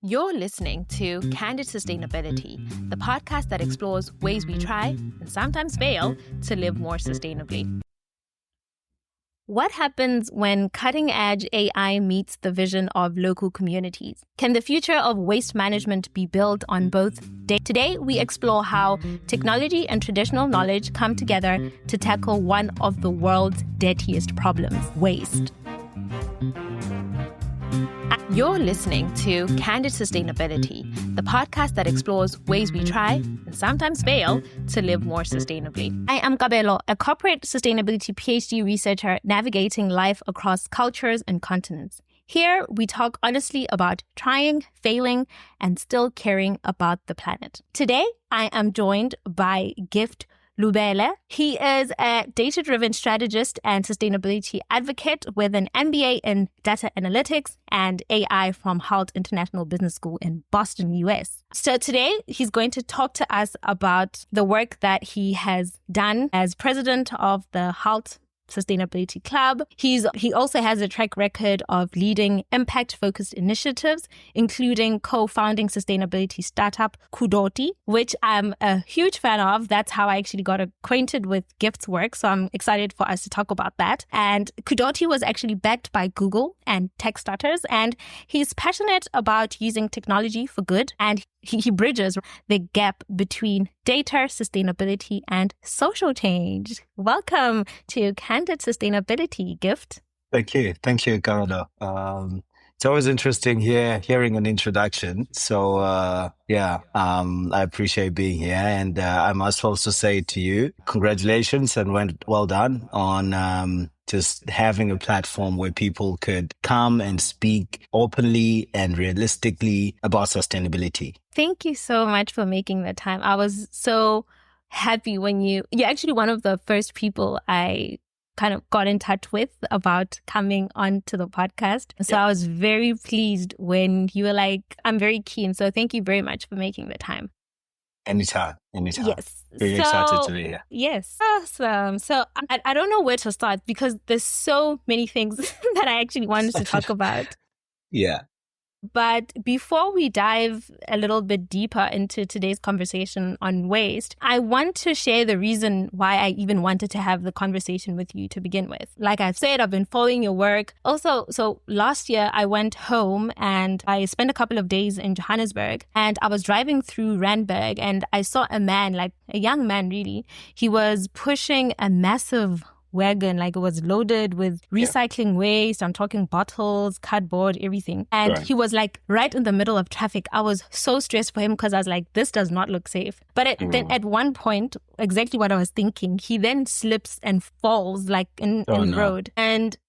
You're listening to Candid Sustainability, the podcast that explores ways we try and sometimes fail to live more sustainably. What happens when cutting-edge AI meets the vision of local communities? Can the future of waste management be built on both? Today, we explore how technology and traditional knowledge come together to tackle one of the world's dirtiest problems, waste. You're listening to Candid Sustainability, the podcast that explores ways we try and sometimes fail to live more sustainably. I am Gabelo, a corporate sustainability PhD researcher navigating life across cultures and continents. Here, we talk honestly about trying, failing, and still caring about the planet. Today, I am joined by Gift Lubele. He is a data-driven strategist and sustainability advocate with an MBA in data analytics and AI from Halt International Business School in Boston, US. So today, he's going to talk to us about the work that he has done as president of the Halt Sustainability Club. He also has a track record of leading impact-focused initiatives, including co-founding sustainability startup Kudoti, which I'm a huge fan of. That's how I actually got acquainted with Gift's work. So I'm excited for us to talk about that. And Kudoti was actually backed by Google and tech starters, and he's passionate about using technology for good, and he bridges the gap between data, sustainability, and social change. Welcome to Candid Sustainability, Gift. Thank you, Carla. It's always interesting hearing an introduction. So I appreciate being here, and I must also say to you, congratulations and well done on just having a platform where people could come and speak openly and realistically about sustainability. Thank you so much for making the time. I was so happy when you're actually one of the first people I kind of got in touch with about coming onto the podcast. So I was very pleased when you were like, I'm very keen. So thank you very much for making the time. Anytime. Yes. Very excited to be here. Yes. Awesome. So I don't know where to start because there's so many things that I actually wanted to talk about. Yeah. But before we dive a little bit deeper into today's conversation on waste, I want to share the reason why I even wanted to have the conversation with you to begin with. Like I've said, I've been following your work. Also, so last year I went home and I spent a couple of days in Johannesburg, and I was driving through Randburg and I saw a man, like a young man really. He was pushing a massive wagon, like it was loaded with recycling waste. I'm talking bottles, cardboard, everything. And he was like right in the middle of traffic. I was so stressed for him because I was like, this does not look safe. But then at one point, exactly what I was thinking, he then slips and falls like in the road.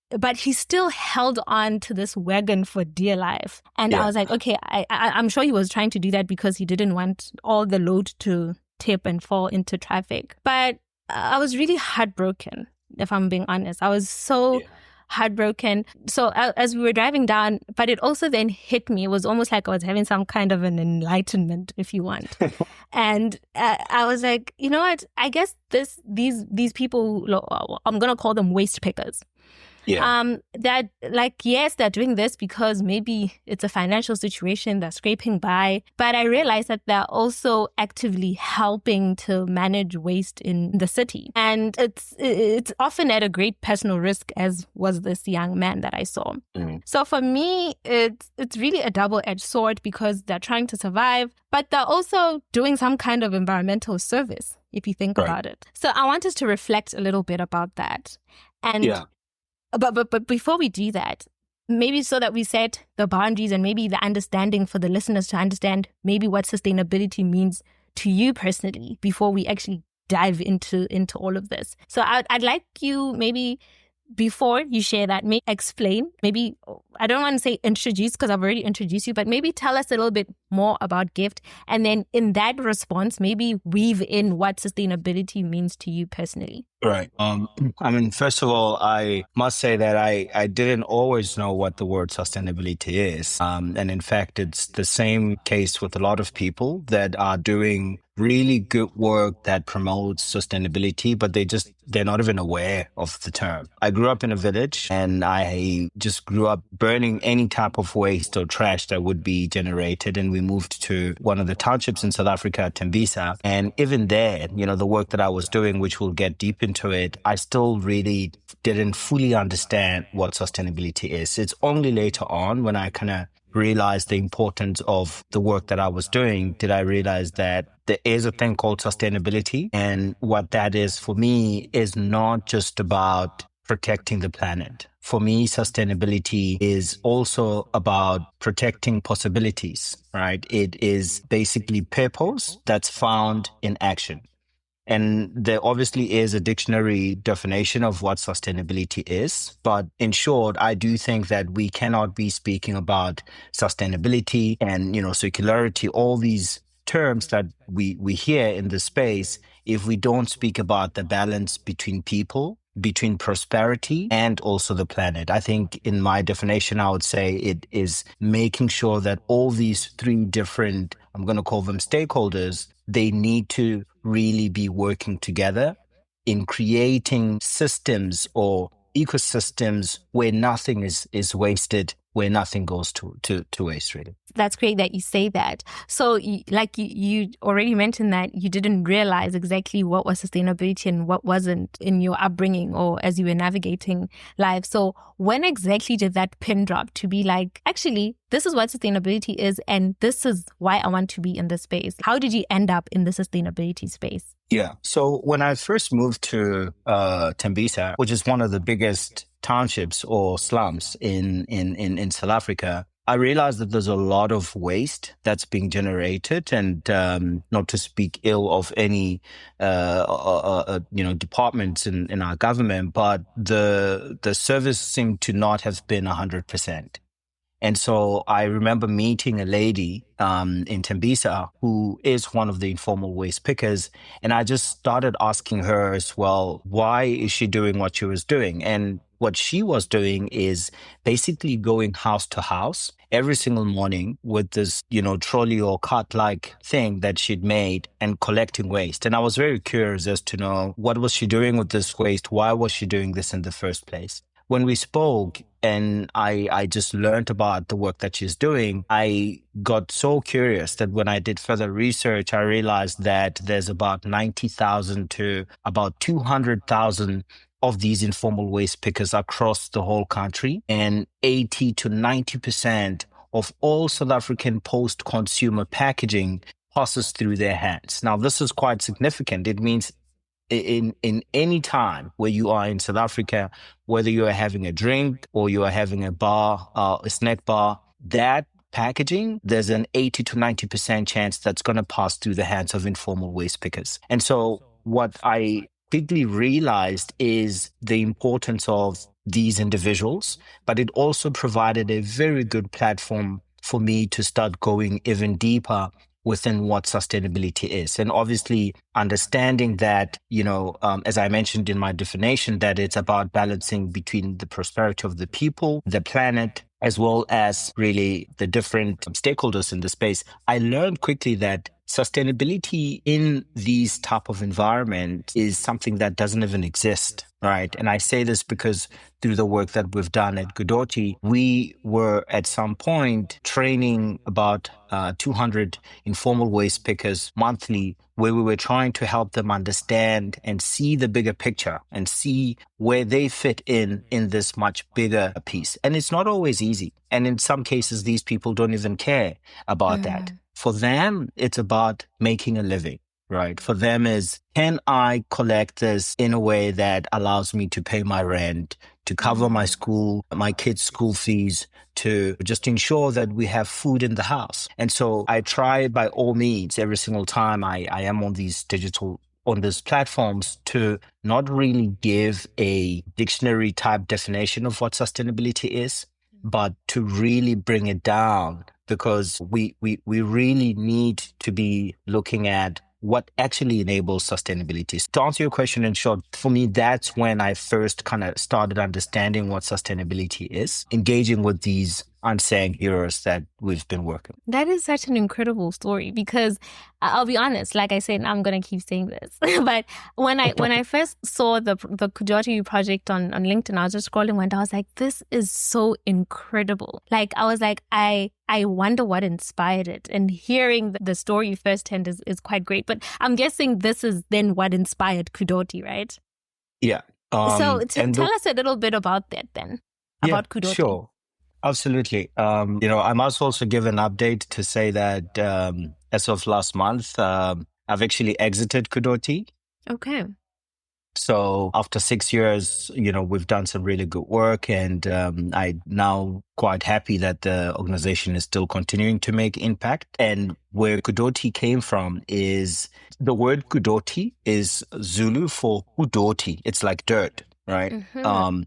But he still held on to this wagon for dear life. And I was like, okay, I'm sure he was trying to do that because he didn't want all the load to tip and fall into traffic. But I was really heartbroken. If I'm being honest, I was so heartbroken. So as we were driving down, but it also then hit me. It was almost like I was having some kind of an enlightenment, if you want. And I was like, you know what? I guess these people, I'm going to call them waste pickers. That like, yes, they're doing this because maybe it's a financial situation, they're scraping by. But I realized that they're also actively helping to manage waste in the city. And it's often at a great personal risk, as was this young man that I saw. So for me, it's really a double-edged sword because they're trying to survive, but they're also doing some kind of environmental service, if you think about it. So I want us to reflect a little bit about that. And But before we do that, maybe so that we set the boundaries and maybe the understanding for the listeners to understand maybe what sustainability means to you personally before we actually dive into all of this. So I'd like you maybe before you share that, maybe explain, maybe, I don't want to say introduce because I've already introduced you, but maybe tell us a little bit more about Gift. And then in that response, maybe weave in what sustainability means to you personally. Right. First of all, I must say that I didn't always know what the word sustainability is. And in fact, it's the same case with a lot of people that are doing really good work that promotes sustainability, but they're not even aware of the term. I grew up in a village and I just grew up burning any type of waste or trash that would be generated. And we moved to one of the townships in South Africa, Tembisa. And even there, the work that I was doing, which we'll get deep into it, I still really didn't fully understand what sustainability is. It's only later on when I kind of realized the importance of the work that I was doing, did I realize that there is a thing called sustainability. And what that is for me is not just about protecting the planet. For me, sustainability is also about protecting possibilities, right? It is basically purpose that's found in action. And there obviously is a dictionary definition of what sustainability is. But in short, I do think that we cannot be speaking about sustainability and, circularity, all these terms that we hear in the space, if we don't speak about the balance between people, between prosperity and also the planet. I think in my definition, I would say it is making sure that all these three different, I'm going to call them stakeholders, they need to really be working together in creating systems or ecosystems where nothing is wasted, where nothing goes to waste, really. That's great that you say that. So you already mentioned that you didn't realize exactly what was sustainability and what wasn't in your upbringing or as you were navigating life. So when exactly did that pin drop to be like, actually, this is what sustainability is and this is why I want to be in this space? How did you end up in the sustainability space? Yeah. So when I first moved to Tembisa, which is one of the biggest townships or slums in South Africa, I realized that there's a lot of waste that's being generated, and not to speak ill of any departments in our government, but the service seemed to not have been 100%. And so I remember meeting a lady in Tembisa who is one of the informal waste pickers. And I just started asking her as well, why is she doing what she was doing? And what she was doing is basically going house to house every single morning with this, trolley or cart-like thing that she'd made and collecting waste. And I was very curious as to know, what was she doing with this waste? Why was she doing this in the first place? When we spoke and I just learned about the work that she's doing, I got so curious that when I did further research, I realized that there's about 90,000 to about 200,000 of these informal waste pickers across the whole country, and 80 to 90% of all South African post-consumer packaging passes through their hands. Now, this is quite significant. It means in any time where you are in South Africa, whether you are having a drink or you are having a bar, a snack bar, that packaging, there's an 80 to 90% chance that's going to pass through the hands of informal waste pickers. And so what I quickly realized is the importance of these individuals, but it also provided a very good platform for me to start going even deeper within what sustainability is. And obviously understanding that, as I mentioned in my definition, that it's about balancing between the prosperity of the people, the planet, as well as really the different stakeholders in the space. I learned quickly that sustainability in these type of environment is something that doesn't even exist, right? And I say this because through the work that we've done at Kudoti, we were at some point training about 200 informal waste pickers monthly, where we were trying to help them understand and see the bigger picture and see where they fit in this much bigger piece. And it's not always easy. And in some cases, these people don't even care about that. For them, it's about making a living, right? For them is, can I collect this in a way that allows me to pay my rent, to cover my kids' school fees, to just ensure that we have food in the house? And so I try by all means every single time I am on these platforms to not really give a dictionary type definition of what sustainability is, but to really bring it down, because we really need to be looking at what actually enables sustainability. To answer your question in short, for me, that's when I first kind of started understanding what sustainability is, engaging with these unsung heroes that we've been working. That is such an incredible story because I'll be honest, like I said, I'm going to keep saying this. But when I first saw the Kudoti project on LinkedIn, I was just scrolling one day, I was like, this is so incredible. Like, I was like, I wonder what inspired it. And hearing the story firsthand is quite great. But I'm guessing this is then what inspired Kudoti, right? Yeah. So tell us a little bit about that then, about Kudoti. Sure. Absolutely. I must also give an update to say that as of last month, I've actually exited Kudoti. Okay. So after 6 years, we've done some really good work, and I'm now quite happy that the organization is still continuing to make impact. And where Kudoti came from is the word Kudoti is Zulu for Kudoti. It's like dirt, right? Mm-hmm.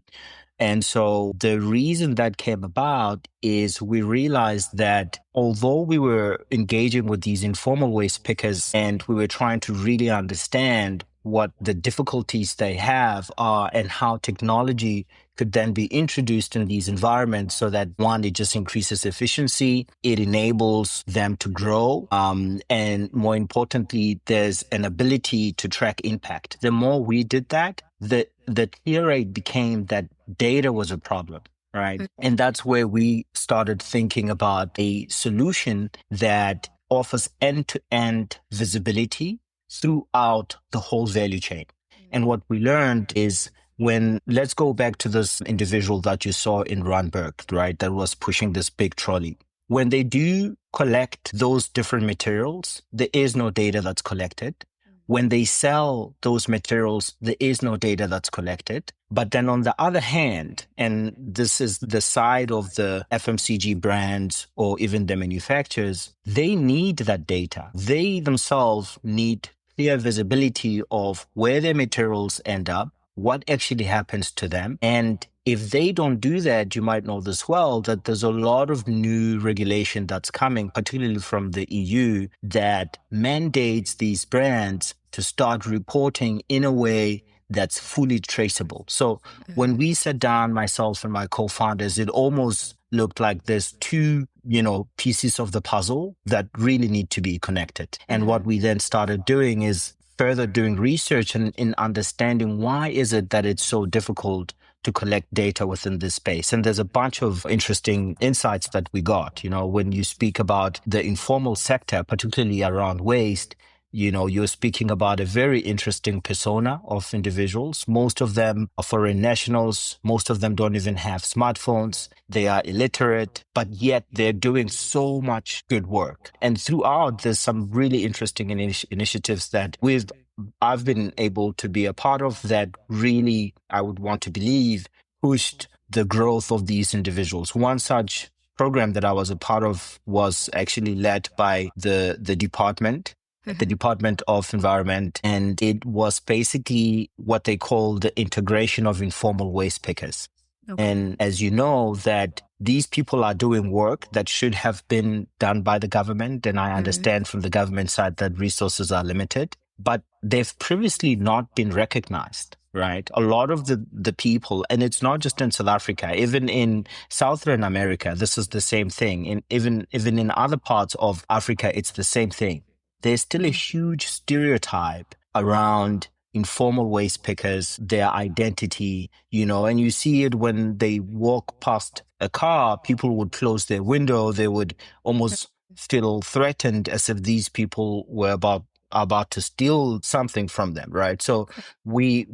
And so the reason that came about is we realized that although we were engaging with these informal waste pickers and we were trying to really understand what the difficulties they have are and how technology could then be introduced in these environments so that, one, it just increases efficiency, it enables them to grow, and more importantly, there's an ability to track impact. The more we did that, the clearer it became that data was a problem, right? And that's where we started thinking about a solution that offers end-to-end visibility throughout the whole value chain. And what we learned is let's go back to this individual that you saw in Randburg, right? That was pushing this big trolley. When they do collect those different materials, there is no data that's collected. When they sell those materials, there is no data that's collected. But then on the other hand, and this is the side of the FMCG brands or even the manufacturers, they need that data. They themselves need clear visibility of where their materials end up, what actually happens to them. And if they don't do that, you might know this well, that there's a lot of new regulation that's coming, particularly from the EU, that mandates these brands to start reporting in a way that's fully traceable. So when we sat down, myself and my co-founders, it almost looked like there's two, pieces of the puzzle that really need to be connected. And what we then started doing is further doing research and in understanding why is it that it's so difficult to collect data within this space. And there's a bunch of interesting insights that we got. When you speak about the informal sector, particularly around waste, you're speaking about a very interesting persona of individuals. Most of them are foreign nationals. Most of them don't even have smartphones. They are illiterate, but yet they're doing so much good work. And throughout, there's some really interesting initiatives that I've been able to be a part of that really, I would want to believe, pushed the growth of these individuals. One such program that I was a part of was actually led by the department. The Department of Environment, and it was basically what they call the integration of informal waste pickers. Okay. And as you know, that these people are doing work that should have been done by the government, and I understand from the government side that resources are limited, but they've previously not been recognized. Right. A lot of the people, and it's not just in South Africa, even in Southern America, this is the same thing. And even in other parts of Africa, it's the same thing. There's still a huge stereotype around informal waste pickers, their identity, and you see it when they walk past a car, people would close their window. They would almost feel threatened as if these people were about to steal something from them, right? So we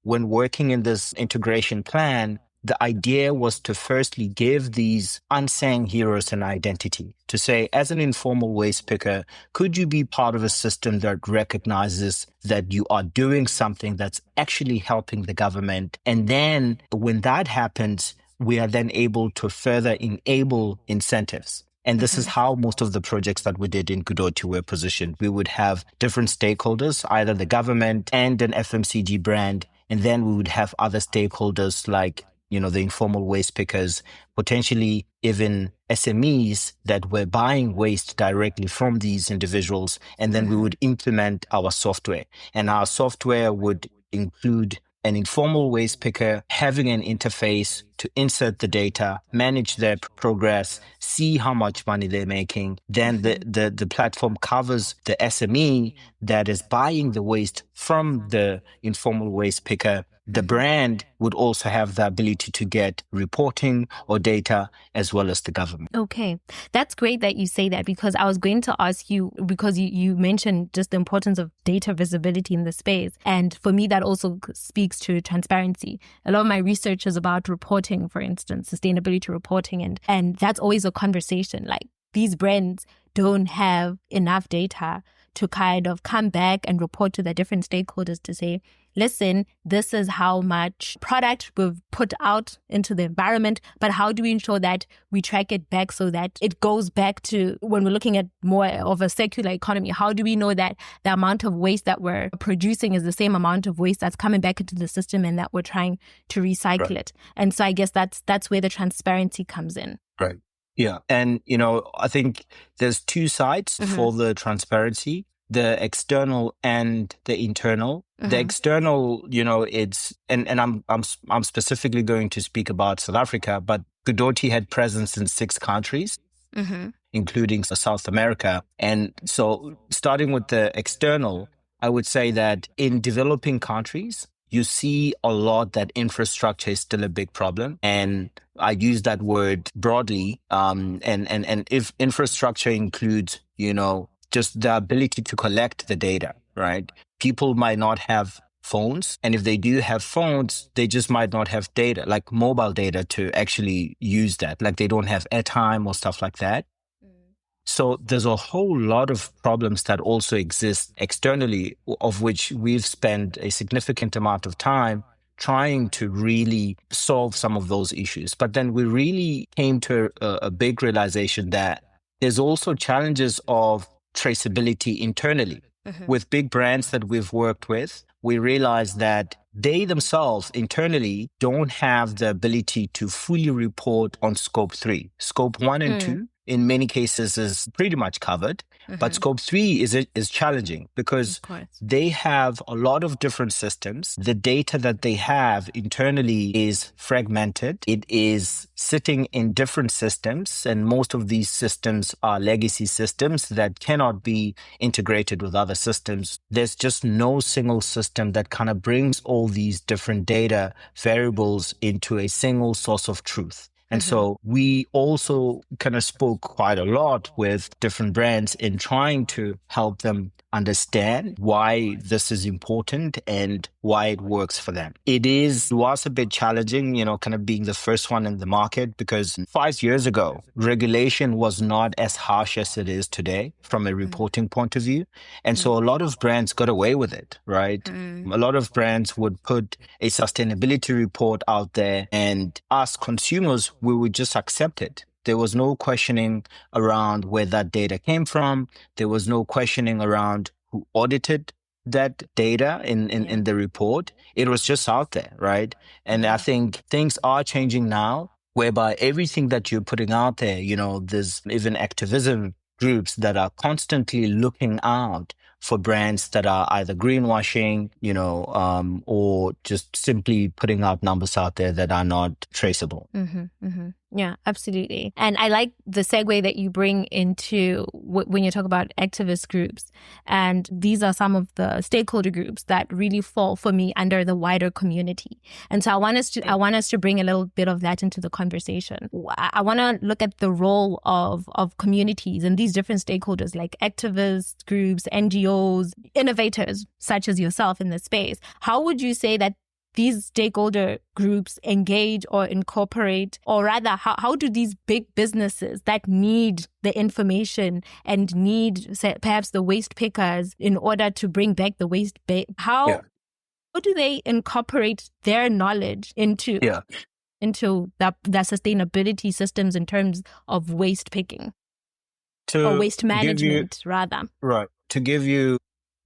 when working in this integration plan, the idea was to firstly give these unsung heroes an identity, to say, as an informal waste picker, could you be part of a system that recognizes that you are doing something that's actually helping the government? And then when that happens, we are then able to further enable incentives. And this is how most of the projects that we did in Kudoti were positioned. We would have different stakeholders, either the government and an FMCG brand, and then we would have other stakeholders like the informal waste pickers, potentially even SMEs that were buying waste directly from these individuals. And then we would implement our software. And our software would include an informal waste picker having an interface to insert the data, manage their progress, see how much money they're making. Then the platform covers the SME that is buying the waste from the informal waste picker. The brand would also have the ability to get reporting or data as well as the government. Okay. That's great that you say that, because I was going to ask you, because you mentioned just the importance of data visibility in the space. And for me, that also speaks to transparency. A lot of my research is about reporting, for instance, sustainability reporting. And that's always a conversation. Like, these brands don't have enough data to kind of come back and report to the different stakeholders to say, listen, this is how much product we've put out into the environment, but how do we ensure that we track it back so that it goes back to, when we're looking at more of a circular economy, how do we know that the amount of waste that we're producing is the same amount of waste that's coming back into the system and that we're trying to recycle it? And so I guess that's where the transparency comes in. Right. Yeah. And, I think there's two sides for the transparency, the external and the internal. The external, it's, and I'm specifically going to speak about South Africa, but Kudoti had presence in 6 countries, including South America. And so starting with the external, I would say that in developing countries, you see a lot that infrastructure is still a big problem. And I use that word broadly. And if infrastructure includes, just the ability to collect the data, right? People might not have phones. And if they do have phones, they just might not have data, like mobile data, to actually use that. Like, they don't have airtime or stuff like that. So there's a whole lot of problems that also exist externally, of which we've spent a significant amount of time trying to really solve some of those issues. But then we really came to a big realization that there's also challenges of traceability internally. With big brands that we've worked with, we realized that they themselves internally don't have the ability to fully report on scope 3. Scope 1 and 2 in many cases is pretty much covered, but scope 3 is challenging because they have a lot of different systems. The data that they have internally is fragmented. It is sitting in different systems, and most of these systems are legacy systems that cannot be integrated with other systems. There's just no single system that kind of brings all these different data variables into a single source of truth. And so we also kind of spoke quite a lot with different brands in trying to help them understand why this is important and why it works for them. It was a bit challenging, kind of being the first one in the market, because 5 years ago, regulation was not as harsh as it is today from a reporting point of view. And so a lot of brands got away with it, right? A lot of brands would put a sustainability report out there, and us consumers, we would just accept it. There was no questioning around where that data came from. There was no questioning around who audited that data in the report. It was just out there, right? And I think things are changing now, whereby everything that you're putting out there, there's even activism groups that are constantly looking out for brands that are either greenwashing, or just simply putting out numbers out there that are not traceable. Yeah, absolutely. And I like the segue that you bring into when you talk about activist groups. And these are some of the stakeholder groups that really fall for me under the wider community. And so I want us to bring a little bit of that into the conversation. I want to look at the role of communities and these different stakeholders like activist groups, NGOs, innovators such as yourself in the space. How would you say that these stakeholder groups engage or incorporate, or rather, how do these big businesses that need the information and need, say, perhaps the waste pickers in order to bring back the waste, how do they incorporate their knowledge into the sustainability systems in terms of waste picking or waste management, rather? Right. To give you,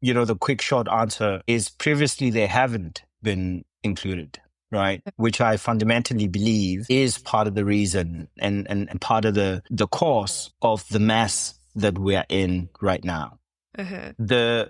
the quick short answer is previously they haven't been included, right? Which I fundamentally believe is part of the reason and part of the cause of the mess that we are in right now. The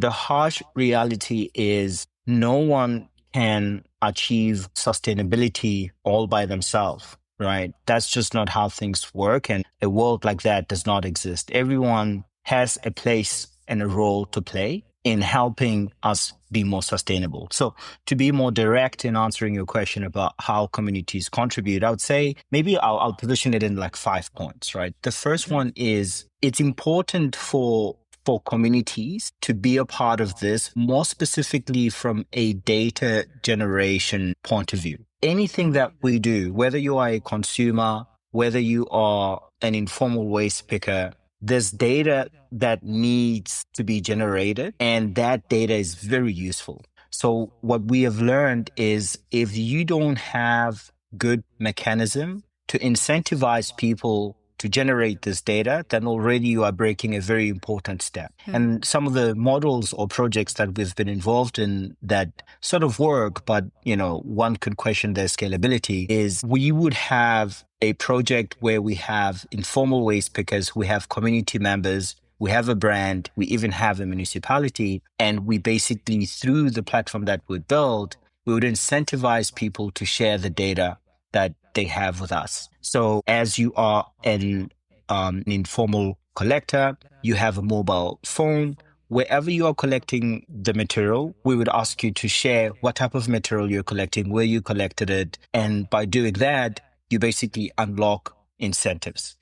harsh reality is no one can achieve sustainability all by themselves, right? That's just not how things work. And a world like that does not exist. Everyone has a place and a role to play in helping us be more sustainable. So to be more direct in answering your question about how communities contribute, I would say maybe I'll position it in like 5 points, right? The first one is it's important for communities to be a part of this, more specifically from a data generation point of view. Anything that we do, whether you are a consumer, whether you are an informal waste picker, there's data that needs to be generated, and that data is very useful. So what we have learned is if you don't have good mechanism to incentivize people to generate this data, then already you are breaking a very important step. And some of the models or projects that we've been involved in that sort of work, but one could question their scalability, is we would have a project where we have informal waste pickers, we have community members, we have a brand, we even have a municipality, and we basically, through the platform that we build, we would incentivize people to share the data that they have with us. So as you are an informal collector, you have a mobile phone, wherever you are collecting the material, we would ask you to share what type of material you're collecting, where you collected it. And by doing that, you basically unlock incentives.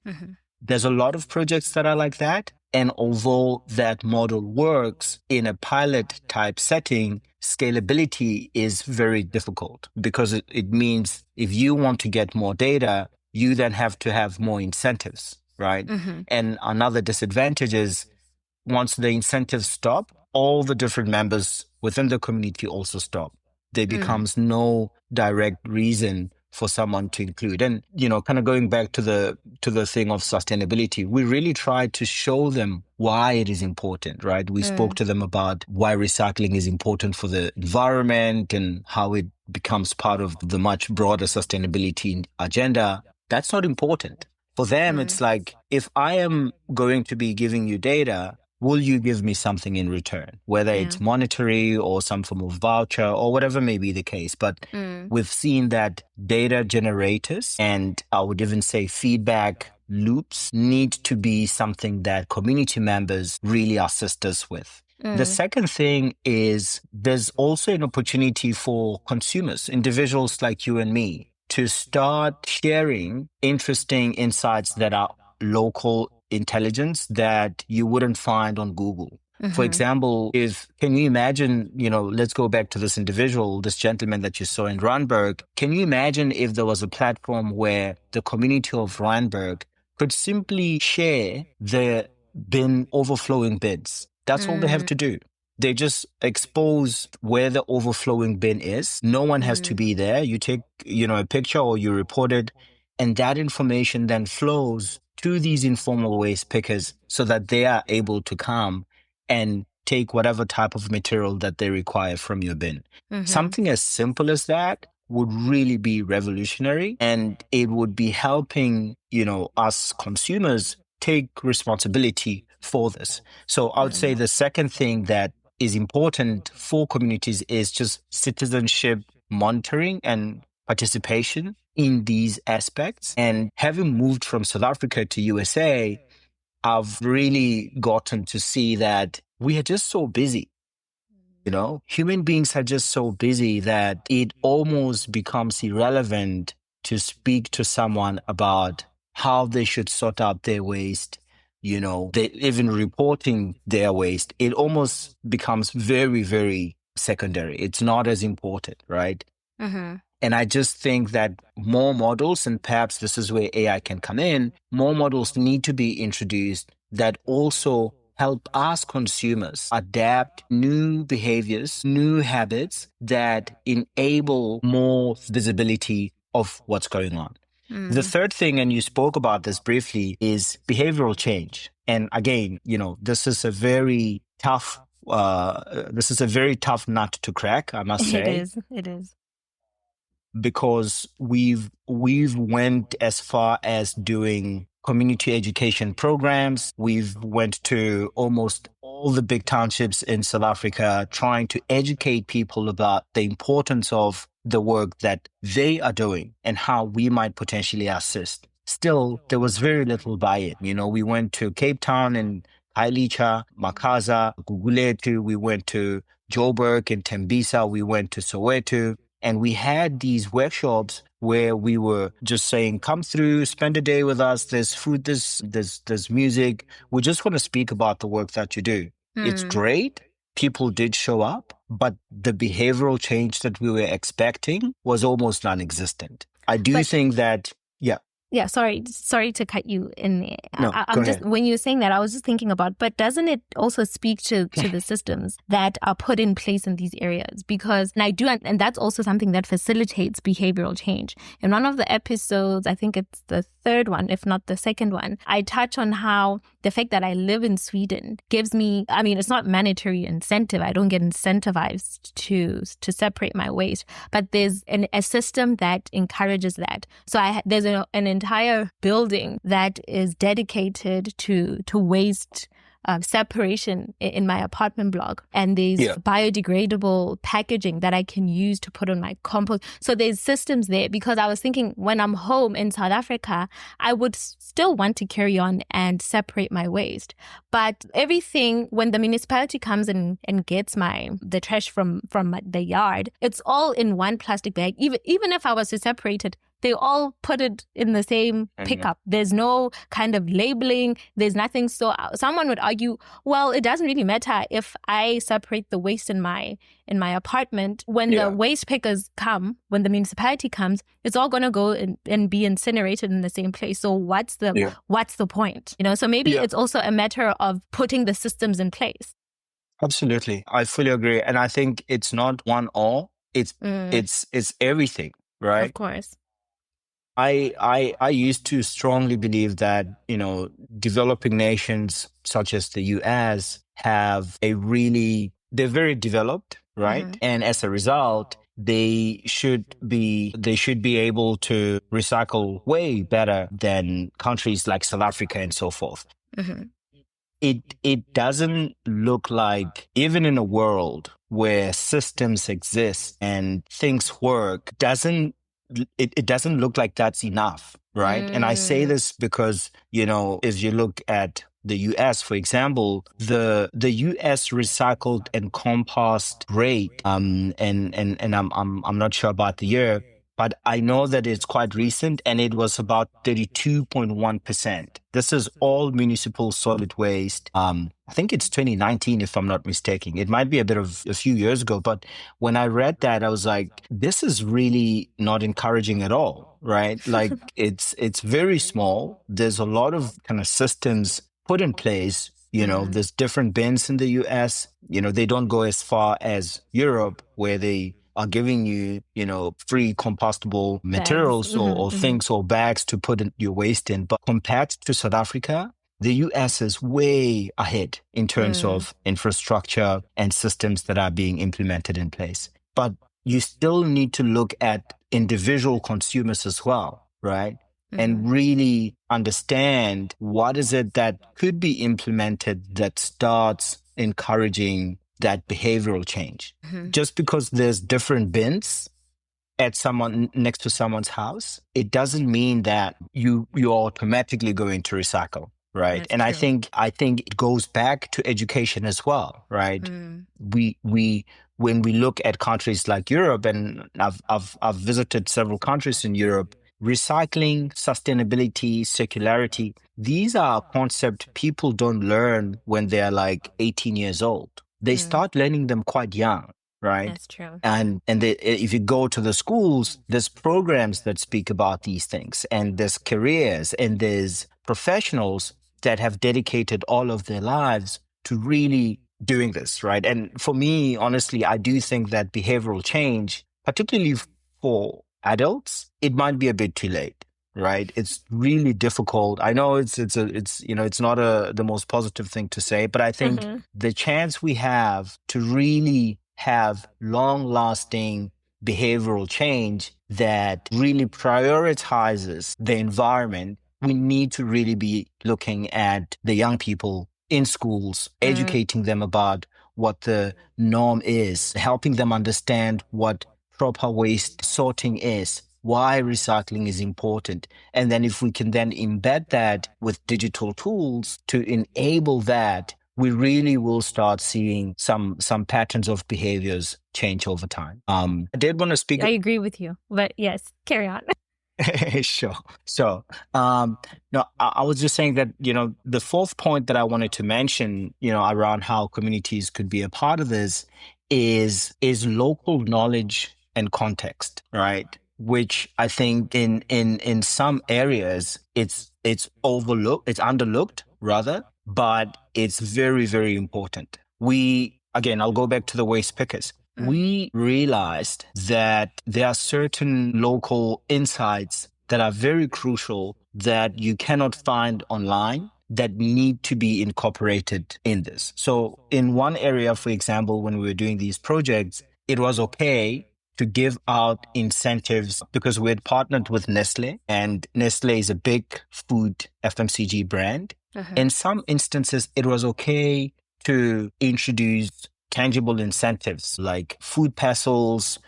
There's a lot of projects that are like that. And although that model works in a pilot type setting, scalability is very difficult because it means if you want to get more data, you then have to have more incentives, right? And another disadvantage is once the incentives stop, all the different members within the community also stop. There becomes no direct reason for someone to include. And, kind of going back to the thing of sustainability, we really try to show them why it is important, right? We spoke to them about why recycling is important for the environment and how it becomes part of the much broader sustainability agenda. That's not important. For them, it's like, if I am going to be giving you data, will you give me something in return? Whether it's monetary or some form of voucher or whatever may be the case. But we've seen that data generators, and I would even say feedback loops, need to be something that community members really assist us with. The second thing is there's also an opportunity for consumers, individuals like you and me, to start sharing interesting insights that are local intelligence that you wouldn't find on Google. For example, can you imagine, let's go back to this individual, this gentleman that you saw in Randburg. Can you imagine if there was a platform where the community of Randburg could simply share the overflowing bins? That's all they have to do. They just expose where the overflowing bin is. No one has to be there. You take, a picture or you report it, and that information then flows to these informal waste pickers so that they are able to come and take whatever type of material that they require from your bin. Something as simple as that would really be revolutionary, and it would be helping, us consumers take responsibility for this. So I would say the second thing that is important for communities is just citizenship monitoring and participation in these aspects. And having moved from South Africa to USA, I've really gotten to see that we are just so busy. Human beings are just so busy that it almost becomes irrelevant to speak to someone about how they should sort out their waste. They even reporting their waste, it almost becomes very, very secondary. It's not as important, right? And I just think that more models, and perhaps this is where AI can come in, more models need to be introduced that also help us consumers adapt new behaviors, new habits that enable more visibility of what's going on. The third thing, and you spoke about this briefly, is behavioral change. And again, this is a very tough nut to crack, I must say. It is. Because we've went as far as doing community education programs. We've went to almost all the big townships in South Africa, trying to educate people about the importance of the work that they are doing and how we might potentially assist. Still, there was very little buy-in. We went to Cape Town and Khayelitsha, Makaza, Gugulethu, we went to Joburg and Tembisa, we went to Soweto, and we had these workshops where we were just saying, come through, spend a day with us, there's food, there's music. We just want to speak about the work that you do. It's great. People did show up, but the behavioral change that we were expecting was almost non-existent. I do think that, yeah. Yeah, sorry to cut you in there. No, I'm just, when you were saying that, I was just thinking about, but doesn't it also speak to the systems that are put in place in these areas? Because, and that's also something that facilitates behavioral change. In one of the episodes, I think it's the third one, if not the second one, I touch on how the fact that I live in Sweden gives me, it's not mandatory incentive. I don't get incentivized to separate my waste, but there's a system that encourages that. So there's an entire building that is dedicated to waste separation in my apartment block, and there's biodegradable packaging that I can use to put on my compost. So there's systems there, because I was thinking when I'm home in South Africa, I would still want to carry on and separate my waste. But everything, when the municipality comes and gets the trash from the yard, it's all in one plastic bag. Even if I was to separate it, they all put it in the same pickup. There's no kind of labeling. There's nothing. So someone would argue, well, it doesn't really matter if I separate the waste in my apartment. When the waste pickers come, when the municipality comes, it's all going to go and be incinerated in the same place. So what's the point? So maybe it's also a matter of putting the systems in place. Absolutely. I fully agree. And I think it's not one or, it's everything, right? Of course. I used to strongly believe that, developing nations such as the US they're very developed, right? Mm-hmm. And as a result, they should be able to recycle way better than countries like South Africa and so forth. Mm-hmm. It doesn't look like, even in a world where systems exist and things work, it doesn't look like that's enough, right? And I say this because, as you look at the US, for example, the US recycled and compost rate, and I'm not sure about the year, but I know that it's quite recent, and it was about 32.1%. This is all municipal solid waste. I think it's 2019, if I'm not mistaken. It might be a few years ago, but when I read that, I was like, this is really not encouraging at all, right? Like it's very small. There's a lot of kind of systems put in place. There's different bins in the US. They don't go as far as Europe, where they are giving you, free compostable materials or things or bags to put your waste in. But compared to South Africa, the US is way ahead in terms of infrastructure and systems that are being implemented in place. But you still need to look at individual consumers as well, right? And really understand what is it that could be implemented that starts encouraging that behavioral change. Just because there's different bins next to someone's house, it doesn't mean that you're automatically going to recycle, right? That's and true. I think it goes back to education as well, right? We when we look at countries like Europe, and I've visited several countries in Europe, recycling, sustainability, circularity, these are concepts people don't learn when they're like 18 years old. They start learning them quite young, right? That's true. And if you go to the schools, there's programs that speak about these things, and there's careers, and there's professionals that have dedicated all of their lives to really doing this, right? And for me, honestly, I do think that behavioral change, particularly for adults, it might be a bit too late, right? It's really difficult. I know it's not the most positive thing to say, but I think the chance we have to really have long-lasting behavioral change that really prioritizes the environment, we need to really be looking at the young people in schools, educating them about what the norm is, helping them understand what proper waste sorting is, why recycling is important. And then if we can then embed that with digital tools to enable that, we really will start seeing some patterns of behaviors change over time. I did want to speak. I agree with you, but yes, carry on. Sure. So, no, I was just saying that, the fourth point that I wanted to mention, around how communities could be a part of this is local knowledge and context, right? Which I think in some areas it's overlooked, it's underlooked rather, but it's very, very important. I'll go back to the waste pickers. We realized that there are certain local insights that are very crucial that you cannot find online that need to be incorporated in this. So in one area, for example, when we were doing these projects, it was okay to give out incentives because we had partnered with Nestle, and Nestle is a big food FMCG brand. In some instances, it was okay to introduce tangible incentives like food parcels,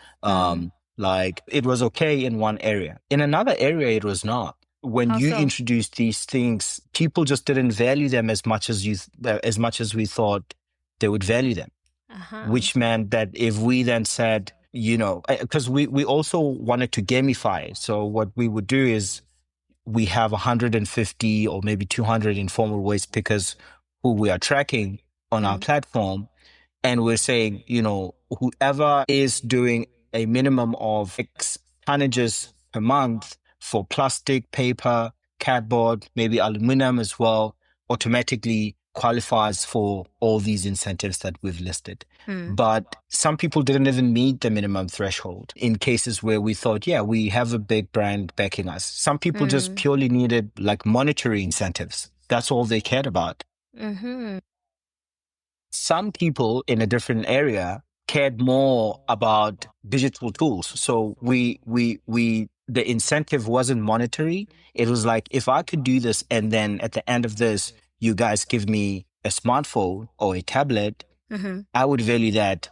like it was okay in one area. In another area, it was not. When How you so? introduced these things, people just didn't value them as much as we thought they would value them. Which meant that if we then said, because we also wanted to gamify it. So what we would do is we have 150 or maybe 200 informal waste pickers who we are tracking on our platform. And we're saying, whoever is doing a minimum of X tonnages per month for plastic, paper, cardboard, maybe aluminum as well, automatically qualifies for all these incentives that we've listed. But some people didn't even meet the minimum threshold in cases where we thought, yeah, we have a big brand backing us. Some people just purely needed like monetary incentives. That's all they cared about. Some people in a different area cared more about digital tools. So the incentive wasn't monetary. It was like, if I could do this and then at the end of this, you guys give me a smartphone or a tablet, I would value that,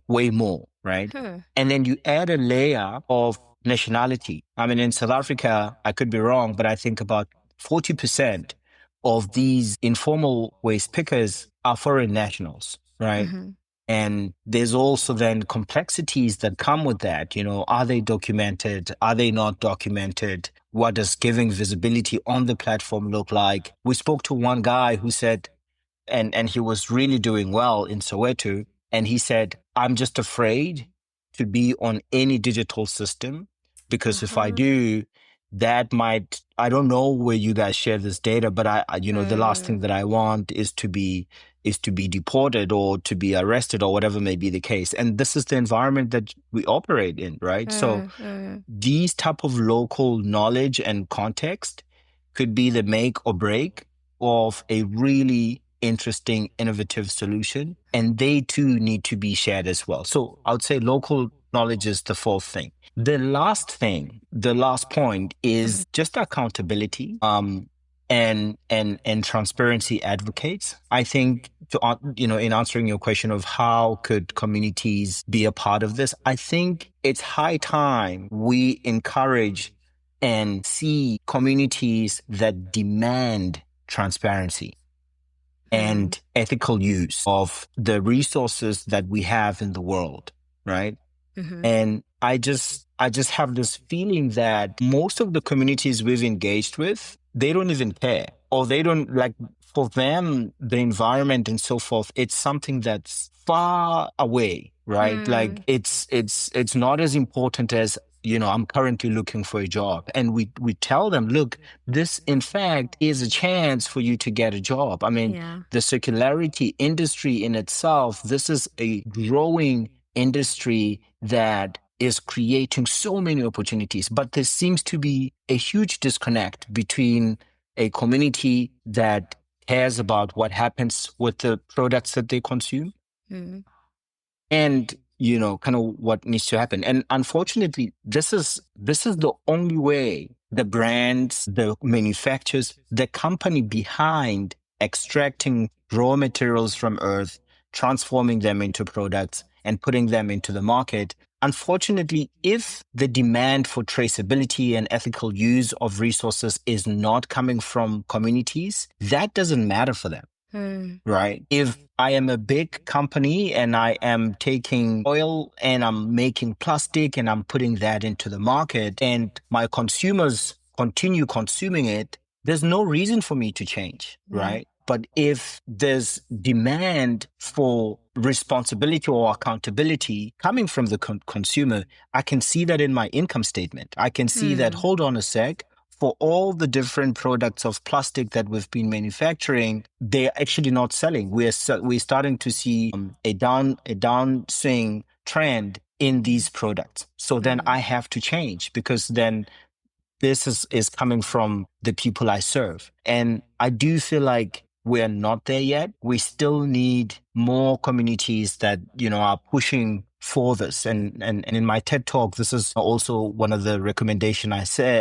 way more, right? And then you add a layer of nationality. I mean, in South Africa, I could be wrong, but I think about 40% of these informal waste pickers are foreign nationals, right? And there's also then complexities that come with that. Are they documented? Are they not documented? What does giving visibility on the platform look like? We spoke to one guy who said, and he was really doing well in Soweto, and he said, I'm just afraid to be on any digital system because if I do, I don't know where you guys share this data, but the last thing that I want is to be deported or to be arrested or whatever may be the case. And this is the environment that we operate in, right? So these type of local knowledge and context could be the make or break of a really interesting, innovative solution. And they too need to be shared as well. So I would say local knowledge is the fourth thing. The last point is just accountability. And transparency advocates. I think in answering your question of how could communities be a part of this, I think it's high time we encourage and see communities that demand transparency and ethical use of the resources that we have in the world, right? And I just have this feeling that most of the communities we've engaged with, they don't even care, or they don't like, for them, the environment and so forth, it's something that's far away, right? Like it's not as important as, I'm currently looking for a job. And we tell them, look, this in fact is a chance for you to get a job. I mean, the circularity industry in itself, this is a growing industry that is creating so many opportunities, but there seems to be a huge disconnect between a community that cares about what happens with the products that they consume and, kind of what needs to happen. And unfortunately, this is the only way the brands, the manufacturers, the company behind extracting raw materials from earth, transforming them into products, and putting them into the market. Unfortunately, if the demand for traceability and ethical use of resources is not coming from communities, that doesn't matter for them. Right? If I am a big company and I am taking oil and I'm making plastic and I'm putting that into the market and my consumers continue consuming it, there's no reason for me to change, right? But if there's demand for responsibility or accountability coming from the consumer, I can see that in my income statement. I can see that, hold on a sec, for all the different products of plastic that we've been manufacturing, they're actually not selling. We're starting to see a downswing trend in these products. So then I have to change, because then this is coming from the people I serve. And I do feel like we're not there yet. We still need more communities that, are pushing for this. And in my TED Talk, this is also one of the recommendations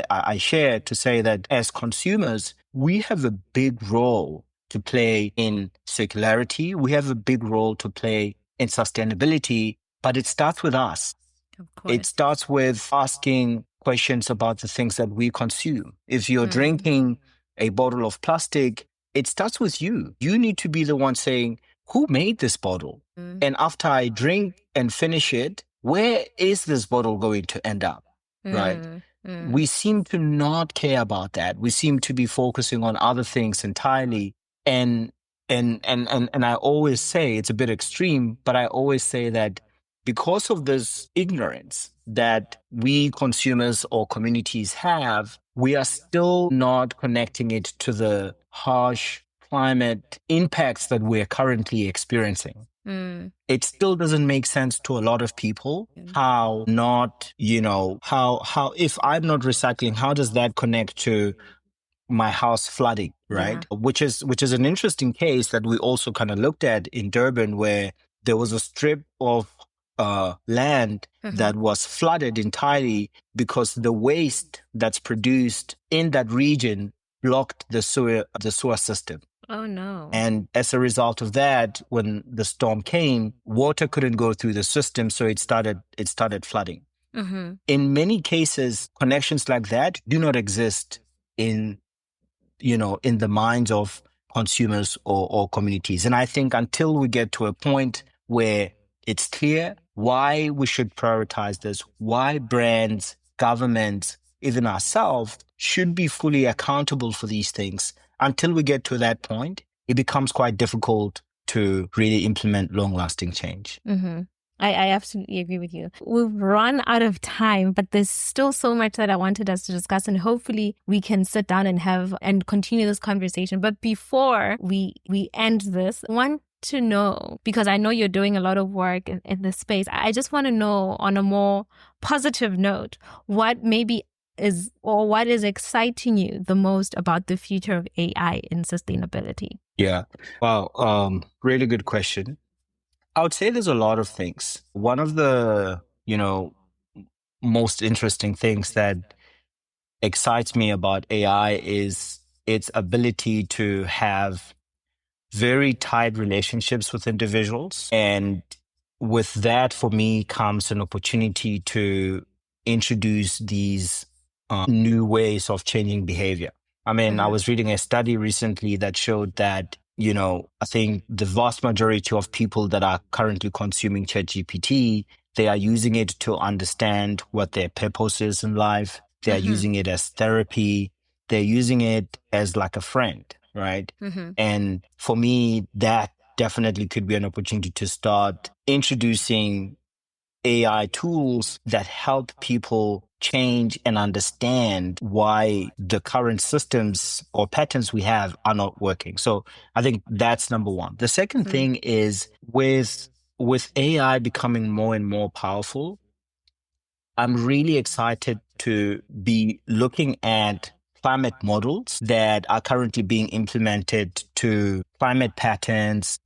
I share, to say that as consumers, we have a big role to play in circularity. We have a big role to play in sustainability, but it starts with us. Of course. It starts with asking questions about the things that we consume. If you're drinking a bottle of plastic, it starts with you. You need to be the one saying, who made this bottle? And after I drink and finish it, where is this bottle going to end up? Right? We seem to not care about that. We seem to be focusing on other things entirely. And I always say, it's a bit extreme, but I always say that because of this ignorance that we consumers or communities have, we are still not connecting it to the harsh climate impacts that we're currently experiencing. It still doesn't make sense to a lot of people how if I'm not recycling, how does that connect to my house flooding, right? Yeah. Which is an interesting case that we also kind of looked at in Durban, where there was a strip of land that was flooded entirely because the waste that's produced in that region blocked the sewer system. Oh no. And as a result of that, when the storm came, water couldn't go through the system, so it started flooding. In many cases, connections like that do not exist in the minds of consumers or communities. And I think until we get to a point where it's clear why we should prioritize this, why brands, governments, even ourselves should be fully accountable for these things, until we get to that point, it becomes quite difficult to really implement long-lasting change. I absolutely agree with you. We've run out of time, but there's still so much that I wanted us to discuss, and hopefully we can sit down and continue this conversation. But before we end this, I want to know, because I know you're doing a lot of work in this space, I just want to know, on a more positive note, what is exciting you the most about the future of AI in sustainability? Yeah. Well, really good question. I would say there's a lot of things. One of the, most interesting things that excites me about AI is its ability to have very tight relationships with individuals. And with that, for me, comes an opportunity to introduce these new ways of changing behavior. I mean, I was reading a study recently that showed that, I think the vast majority of people that are currently consuming ChatGPT, they are using it to understand what their purpose is in life. They are using it as therapy. They're using it as like a friend, right? And for me, that definitely could be an opportunity to start introducing AI tools that help people change and understand why the current systems or patterns we have are not working. So I think that's number one. The second thing is with AI becoming more and more powerful, I'm really excited to be looking at climate models that are currently being implemented to climate patterns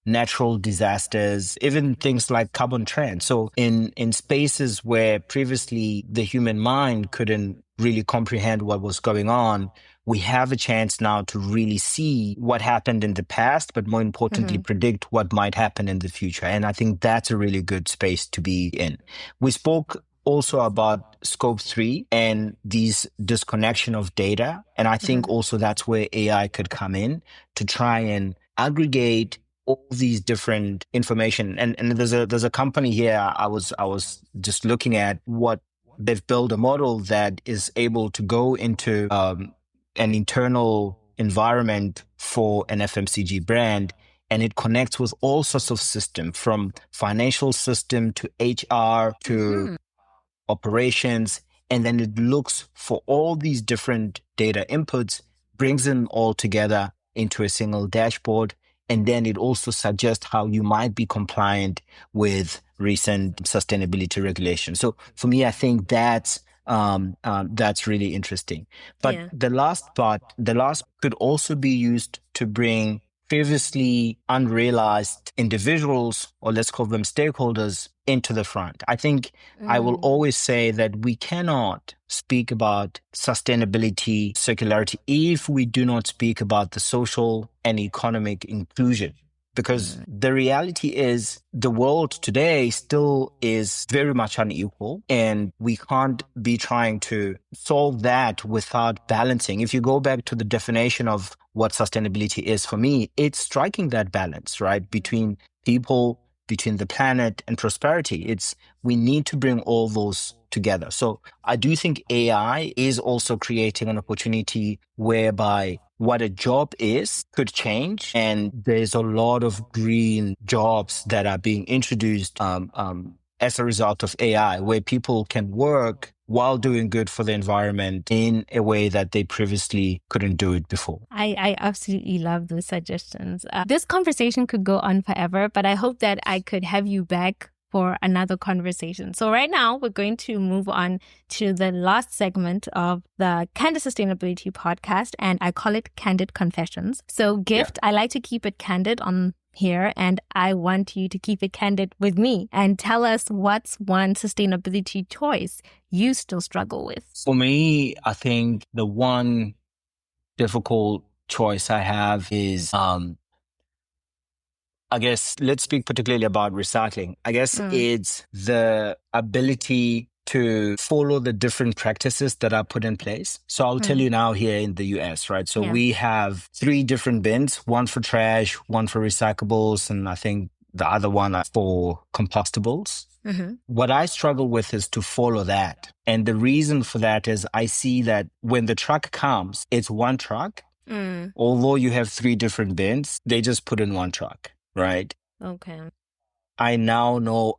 natural disasters, even things like carbon trends. So in spaces where previously the human mind couldn't really comprehend what was going on, we have a chance now to really see what happened in the past, but more importantly, predict what might happen in the future. And I think that's a really good space to be in. We spoke also about scope 3 and these disconnection of data. And I think also that's where AI could come in to try and aggregate all these different information. And there's a company here I was just looking at what they've built a model that is able to go into an internal environment for an FMCG brand, and it connects with all sorts of system, from financial system to HR to operations, and then it looks for all these different data inputs, brings them all together into a single dashboard, and then it also suggests how you might be compliant with recent sustainability regulations. So for me, I think that's really interesting. But the last could also be used to bring previously unrealized individuals, or let's call them stakeholders, into the front. I think I will always say that we cannot speak about sustainability, circularity, if we do not speak about the social and economic inclusion. Because the reality is the world today still is very much unequal, and we can't be trying to solve that without balancing. If you go back to the definition of what sustainability is for me, it's striking that balance, right? Between people, between the planet and prosperity. We need to bring all those together. So I do think AI is also creating an opportunity whereby what a job is could change. And there's a lot of green jobs that are being introduced as a result of AI, where people can work while doing good for the environment in a way that they previously couldn't do it before. I absolutely love those suggestions. This conversation could go on forever, but I hope that I could have you back for another conversation. So right now, we're going to move on to the last segment of the Candid Sustainability podcast, and I call it Candid Confessions. So Gift, I like to keep it candid on here, and I want you to keep it candid with me and tell us what's one sustainability choice you still struggle with. For me, I think the one difficult choice I have is, I guess, let's speak particularly about recycling. I guess it's the ability to follow the different practices that are put in place. So I'll tell you now here in the US, right? So we have 3 different bins, one for trash, one for recyclables, and I think the other one for compostables. What I struggle with is to follow that. And the reason for that is I see that when the truck comes, it's one truck. Although you have 3 different bins, they just put in one truck. Right. Okay. I now know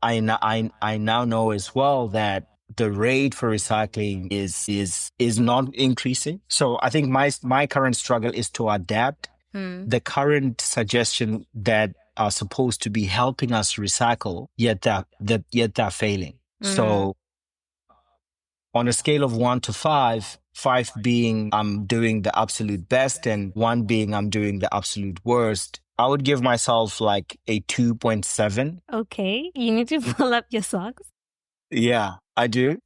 as well that the rate for recycling is not increasing. So I think my current struggle is to adapt the current suggestion that are supposed to be helping us recycle, yet they're failing. So on a scale of 1 to 5, 5 being I'm doing the absolute best and 1 being I'm doing the absolute worst, I would give myself like a 2.7. Okay. You need to pull up your socks. Yeah, I do.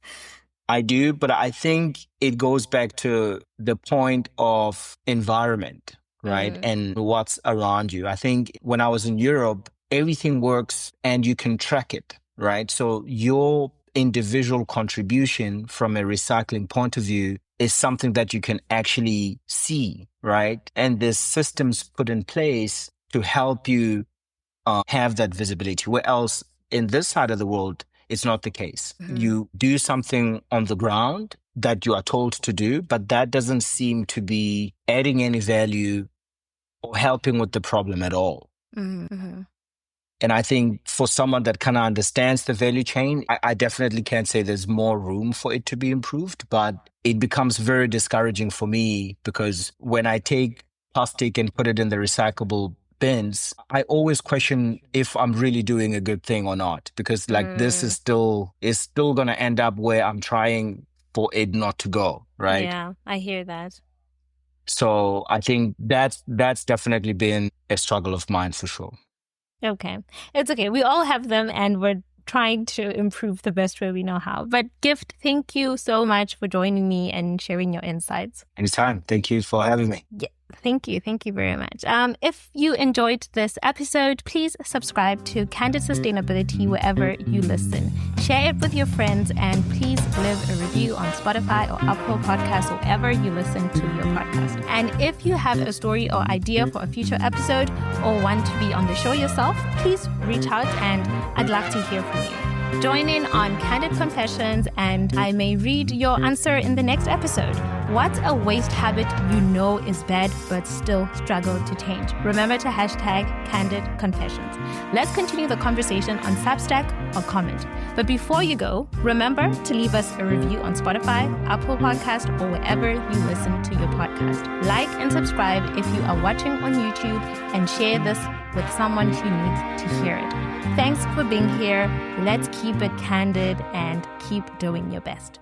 But I think it goes back to the point of environment, right? And what's around you. I think when I was in Europe, everything works and you can track it, right? So your individual contribution from a recycling point of view is something that you can actually see, right? And there's systems put in place to help you have that visibility. Where else in this side of the world, it's not the case. You do something on the ground that you are told to do, but that doesn't seem to be adding any value or helping with the problem at all. And I think for someone that kind of understands the value chain, I definitely can't say there's more room for it to be improved, but it becomes very discouraging for me because when I take plastic and put it in the recyclable bins, I always question if I'm really doing a good thing or not, because like this is still going to end up where I'm trying for it not to go, right? Yeah, I hear that. So I think that's definitely been a struggle of mine for sure. Okay. It's okay. We all have them and we're trying to improve the best way we know how. But Gift, thank you so much for joining me and sharing your insights. Anytime. Thank you for having me. Yeah, thank you. Thank you very much. If you enjoyed this episode, please subscribe to Candid Sustainability wherever you listen. Share it with your friends and please leave a review on Spotify or Apple Podcasts, wherever you listen to your podcast. And if you have a story or idea for a future episode or want to be on the show yourself, please reach out and I'd love to hear from you. Join in on Candid Confessions and I may read your answer in the next episode. What's a waste habit you know is bad but still struggle to change? Remember to hashtag Candid Confessions. Let's continue the conversation on Substack or comment. But before you go, remember to leave us a review on Spotify, Apple Podcast, or wherever you listen to your podcast. Like and subscribe if you are watching on YouTube and share this with someone who needs to hear it. Thanks for being here. Let's keep it candid and keep doing your best.